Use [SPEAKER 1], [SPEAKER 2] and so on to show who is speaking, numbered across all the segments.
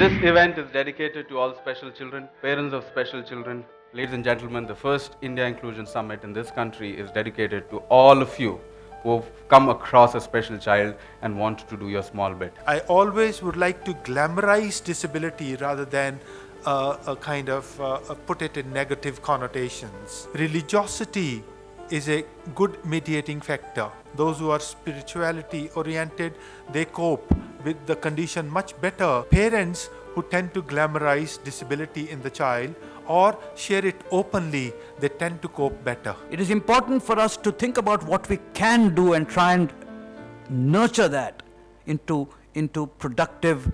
[SPEAKER 1] This event is dedicated to all special children, parents of special children. Ladies and gentlemen, the first India Inclusion Summit in this country is dedicated to all of you who have come across a special child and want to do your small bit.
[SPEAKER 2] I always would like to glamorize disability rather than a kind of put it in negative connotations. Religiosity is a good mediating factor. Those who are spirituality oriented, they cope with the condition much better. Parents who tend to glamorize disability in the child or share it openly, they tend to cope better.
[SPEAKER 3] It is important for us to think about what we can do and try and nurture that into productive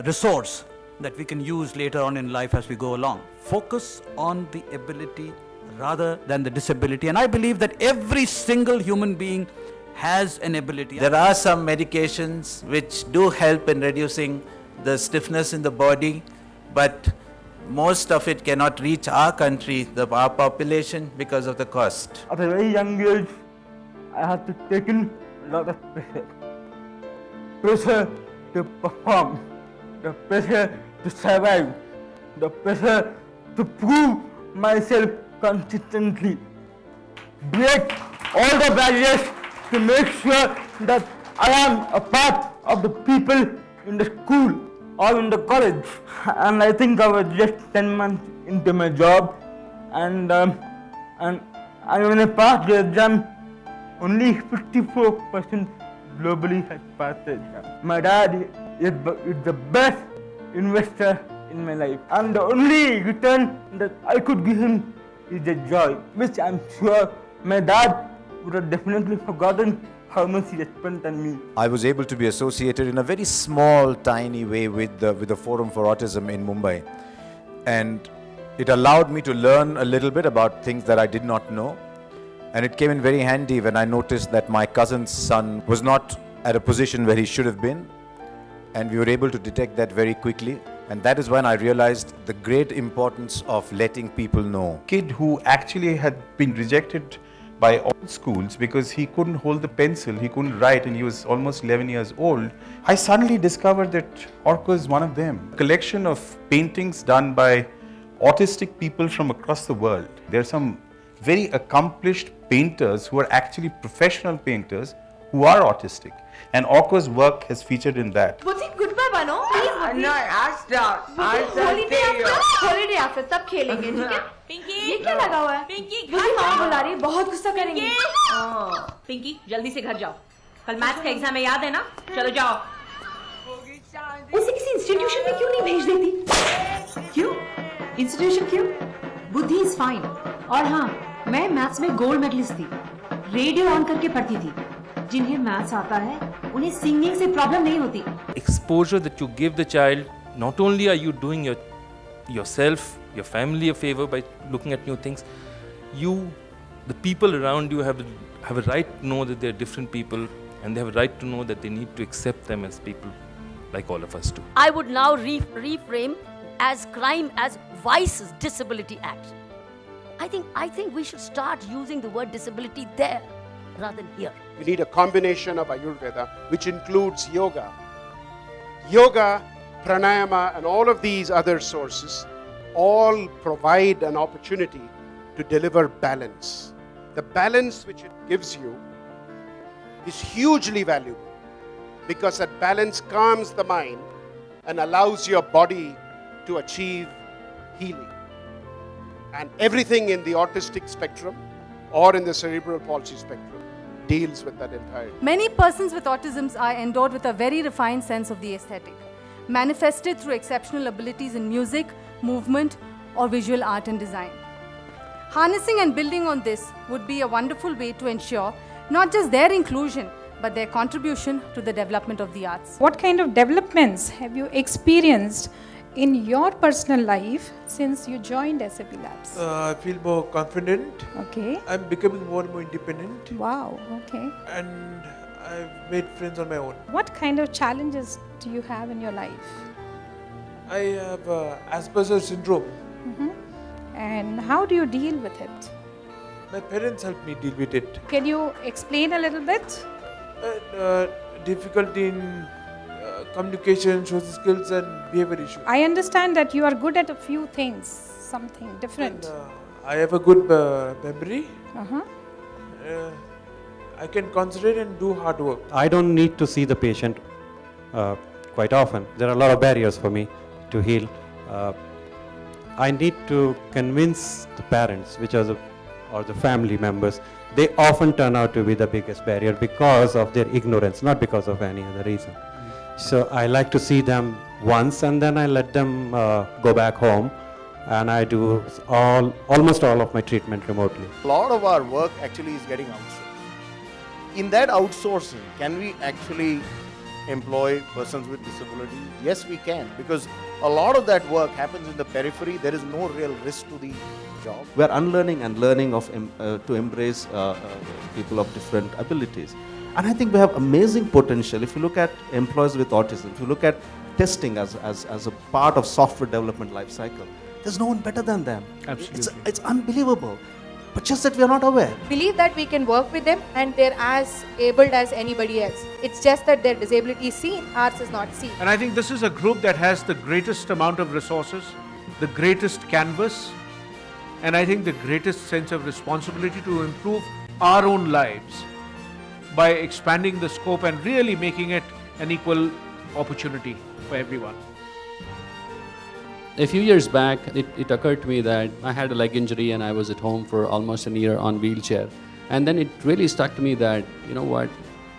[SPEAKER 3] resource that we can use later on in life as we go along. Focus on the ability rather than the disability, and I believe that every single human being has an ability.
[SPEAKER 4] There are some medications which do help in reducing the stiffness in the body, but most of it cannot reach our country, our population, because of the cost.
[SPEAKER 5] At a very young age, I had to take in a lot of pressure. Pressure to perform, the pressure to survive, the pressure to prove myself consistently, break all the barriers to make sure that I am a part of the people in the school or in the college. And I think I was just 10 months into my job, and when I passed the exam, only 54% globally had passed the exam. My dad is the best investor in my life, and the only return that I could give him is the joy, which I'm sure my dad would have definitely forgotten how much he had spent on me.
[SPEAKER 6] I was able to be associated in a very small, tiny way with the Forum for Autism in Mumbai, and it allowed me to learn a little bit about things that I did not know, and it came in very handy when I noticed that my cousin's son was not at a position where he should have been, and we were able to detect that very quickly. And that is when I realized the great importance of letting people know.
[SPEAKER 7] Kid who actually had been rejected by all schools because he couldn't hold the pencil, he couldn't write, and he was almost 11 years old. I suddenly discovered that Orko is one of them. A collection of paintings done by autistic people from across the world. There are some very accomplished painters who are actually professional painters who are autistic, and Orko's work has featured in that.
[SPEAKER 8] goodbye bano, please.
[SPEAKER 5] No, I'll start.
[SPEAKER 8] Holiday after सब खेलेंगे, ठीक है?
[SPEAKER 9] पिंकी,
[SPEAKER 8] ये क्या लगा हुआ है?
[SPEAKER 9] पिंकी,
[SPEAKER 8] मुझे माँ बुला रही है, बहुत गुस्सा करेंगे।
[SPEAKER 9] पिंकी, जल्दी से घर जाओ। कल मैथ्स का एग्जाम है, याद है ना? चलो जाओ।
[SPEAKER 8] उसे किसी इंस्टीट्यूशन में क्यों नहीं भेज देती?
[SPEAKER 10] क्यों? इंस्टीट्यूशन क्यों? बुद्धि इज फाइन। और हाँ, मैं मैथ्स में गोल्ड मेडलिस्ट थी। रेडियो ऑन करके पढ़ती थी। जिन्हें मैथ्स आता है, उन्हें सिंगिंग से प्रॉब्लम नहीं होती।
[SPEAKER 11] Exposure that you give the child, not only are you doing yourself, your family a favor by looking at new things, the people around you have a right to know that they are different people, and they have a right to know that they need to accept them as people like all of us do.
[SPEAKER 12] I would now reframe as crime as vices disability act. I think we should start using the word disability there rather than here.
[SPEAKER 13] We need a combination of Ayurveda, which includes yoga. Yoga, pranayama, and all of these other sources all provide an opportunity to deliver balance. The balance which it gives you is hugely valuable, because that balance calms the mind and allows your body to achieve healing. And everything in the autistic spectrum or in the cerebral palsy spectrum deals with that entirely.
[SPEAKER 14] Many persons with autism are endowed with a very refined sense of the aesthetic, manifested through exceptional abilities in music, movement, or visual art and design. Harnessing and building on this would be a wonderful way to ensure not just their inclusion, but their contribution to the development of the arts.
[SPEAKER 15] What kind of developments have you experienced in your personal life since you joined SAP Labs?
[SPEAKER 16] I feel more confident.
[SPEAKER 15] Okay.
[SPEAKER 16] I'm becoming more and more independent.
[SPEAKER 15] Wow, okay.
[SPEAKER 16] And I've made friends on my own.
[SPEAKER 15] What kind of challenges do you have in your life?
[SPEAKER 16] I have Asperger's syndrome.
[SPEAKER 15] And how do you deal with it?
[SPEAKER 16] My parents helped me deal with it.
[SPEAKER 15] Can you explain a little bit?
[SPEAKER 16] Difficulty in communication, social skills and behavior issues.
[SPEAKER 15] I understand that you are good at a few things, something different.
[SPEAKER 16] And, I have a good memory.
[SPEAKER 15] Uh-huh.
[SPEAKER 16] I can concentrate and do hard work.
[SPEAKER 17] I don't need to see the patient quite often. There are a lot of barriers for me to heal. I need to convince the parents, or the family members. They often turn out to be the biggest barrier because of their ignorance, not because of any other reason. So I like to see them once and then I let them go back home, and I do almost all of my treatment remotely.
[SPEAKER 18] A lot of our work actually is getting outsourced. In that outsourcing, can we actually employ persons with disabilities? Yes, we can, because a lot of that work happens in the periphery. There is no real risk to the job.
[SPEAKER 19] We are unlearning and learning to embrace people of different abilities. And I think we have amazing potential. If you look at employees with autism, if you look at testing as a part of software development life cycle, there's no one better than them.
[SPEAKER 3] Absolutely.
[SPEAKER 19] It's unbelievable. But just that we are not aware.
[SPEAKER 20] Believe that we can work with them and they're as abled as anybody else. It's just that their disability is seen, ours is not seen.
[SPEAKER 2] And I think this is a group that has the greatest amount of resources, the greatest canvas, and I think the greatest sense of responsibility to improve our own lives by expanding the scope and really making it an equal opportunity for everyone.
[SPEAKER 21] A few years back, it occurred to me that I had a leg injury and I was at home for almost a year on wheelchair. And then it really stuck to me that, you know what,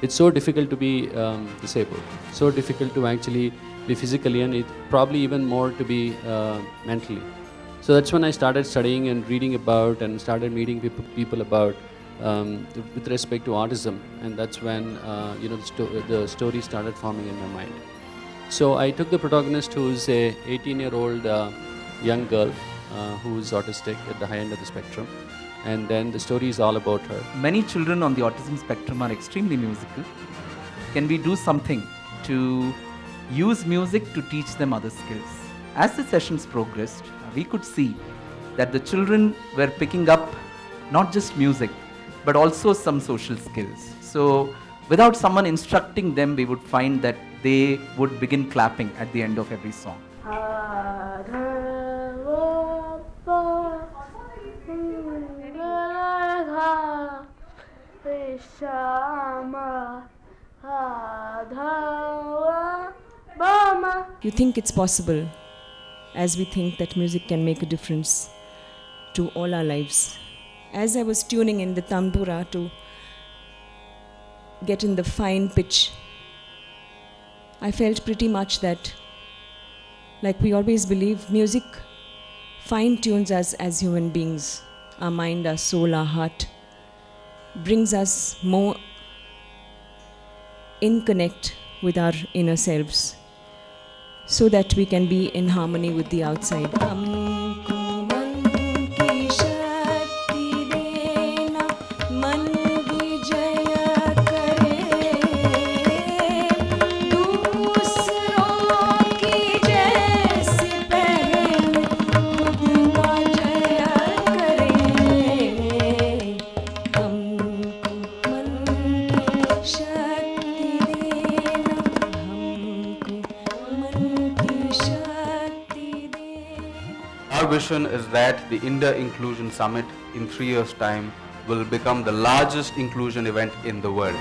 [SPEAKER 21] it's so difficult to be disabled, so difficult to actually be physically, and it's probably even more to be mentally. So that's when I started studying and reading about and started meeting people about with respect to autism, and that's when the story started forming in my mind. So I took the protagonist, who's a 18-year-old young girl who's autistic at the high end of the spectrum, and then the story is all about her.
[SPEAKER 3] Many children on the autism spectrum are extremely musical. Can we do something to use music to teach them other skills? As the sessions progressed, we could see that the children were picking up not just music, but also some social skills. So without someone instructing them, we would find that they would begin clapping at the end of every song.
[SPEAKER 22] You think it's possible, as we think that music can make a difference to all our lives. As I was tuning in the tambura to get in the fine pitch, I felt pretty much that, like we always believe, music fine-tunes us as human beings. Our mind, our soul, our heart, brings us more in connect with our inner selves, so that we can be in harmony with the outside.
[SPEAKER 1] Our vision is that the India Inclusion Summit in 3 years' time will become the largest inclusion event in the world.